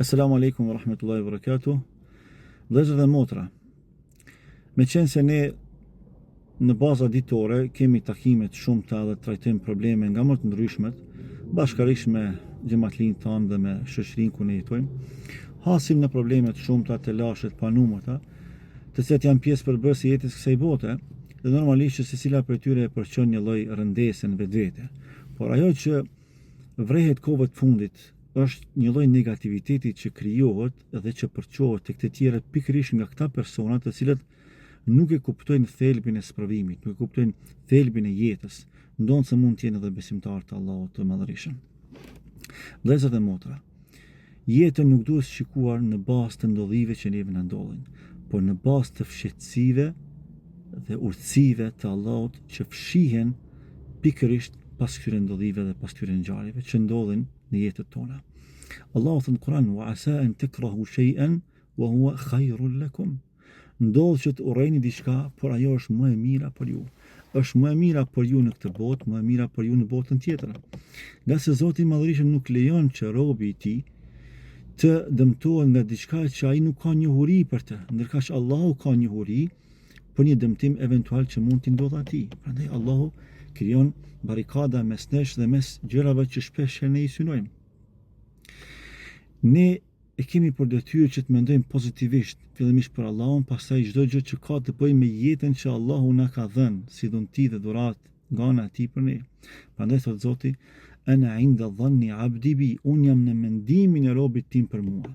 Assalamu alaikum wa rahmatullahi wa barakatuh. Vëllezër dhe motra, me qenë se ne në baza ditore kemi takimet shumëta dhe trajtojmë probleme nga më të ndryshmet, bashkërisht me xhamatlinë tonë dhe me shoqërinë ku ne jetojmë, hasim në probleme të shumëta, të lashet, pa numërta, të cilat janë pjesë përbërëse e jetës kësaj bote, dhe normalisht që secila prej tyre e përçon një lloj rëndese në vetvete. Por ajo që vrehet kohëve të fundit është një lloj negativiteti që krijohet dhe që përçohet tek të tjerët pikërisht nga këta persona të cilët nuk e kuptojnë thelbin e sprovimit, nuk e kuptojnë thelbin e jetës, ndonë se mund të jenë edhe besimtarë të Allahut të Madhërisht. Vëllezër dhe motra, jetën nuk duhet shikuar në bazë të ndodhive që neve na ndodhin, por në bazë të fshehtsive dhe urtësive të Allahut që fshihen pikërisht pas këtyre ndodhive dhe pas këtyre ngjarjeve që ndodhin në jetën tona. Allahu thënë në Kur'an: "Wa asa an takrahu shay'an wa huwa khayrun lakum." Ndodh që të urrejni diçka, por ajo është më e mira për ju. Është më e mira për ju në këtë botë, më e mira për ju në botën tjetër. Nga se Zoti i Madhërisht nuk lejon që robi i tij të dëmtohet nga diçka që ai nuk ka njohuri për të, ndërsa që Allahu ka njohuri për një dëmtim eventual që mund t'i ndodhë atij. Prandaj Allahu krijon barikada mes nesh dhe mes gjërave që shpesh ne i synojmë. Ne e kemi për detyrë që të mendojmë pozitivisht, fillimisht për Allahun, pastaj çdo gjë që ka të bëjë me jetën që Allahu na ka dhënë, si dhunti dhe dhuratë nga ana e tij për ne. Prandaj thot Zoti: "Ana 'inda dhanni 'abdi bi", unë jam në mendimin e robit tim për mua.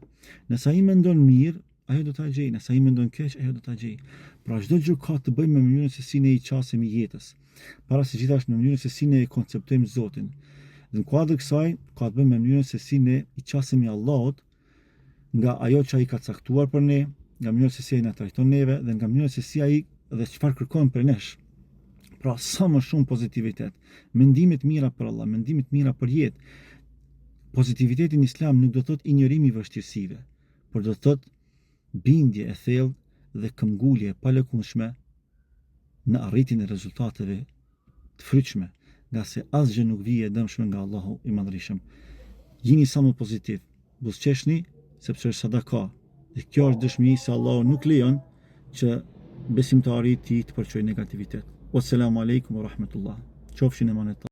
Nëse ai mendon mirë, ajo do ta gjej, nëse ai mendon keq, ajo do ta gjej. Pra çdo gjë ka të bëjë me mënyrën se si ne i qasemi jetës, para se gjithashtu në mënyrën se si ne e konceptojmë Zotin. Dhe në kuadër kësaj ka të bëjë me mënyrën se si ne i qasemi Allahut nga ajo që ai ka caktuar për ne, nga mënyra se si ai na trajton neve dhe nga mënyra se si ai dhe çfarë kërkon për nesh. Pra sa më shumë pozitivitet, mendime të mira për Allah, mendime të mira për jetë. Pozitiviteti në Islam nuk do të thotë injorim i vështirësive, por do të thotë bindje e thellë dhe këmbgulje e palëkundshme në arritjen e rezultateve të frytshme, nga se asgjë nuk vije e dëmshme nga Allahu i Madhërisht. Jini sa më pozitiv, buzëqeshni, sepse është sadaka. Dhe kjo është dëshmi se Allahu nuk lejon që besimtari i tij të përçojë negativitet. Wassalamu alaikum wa rahmatullah. Qofshin emanet.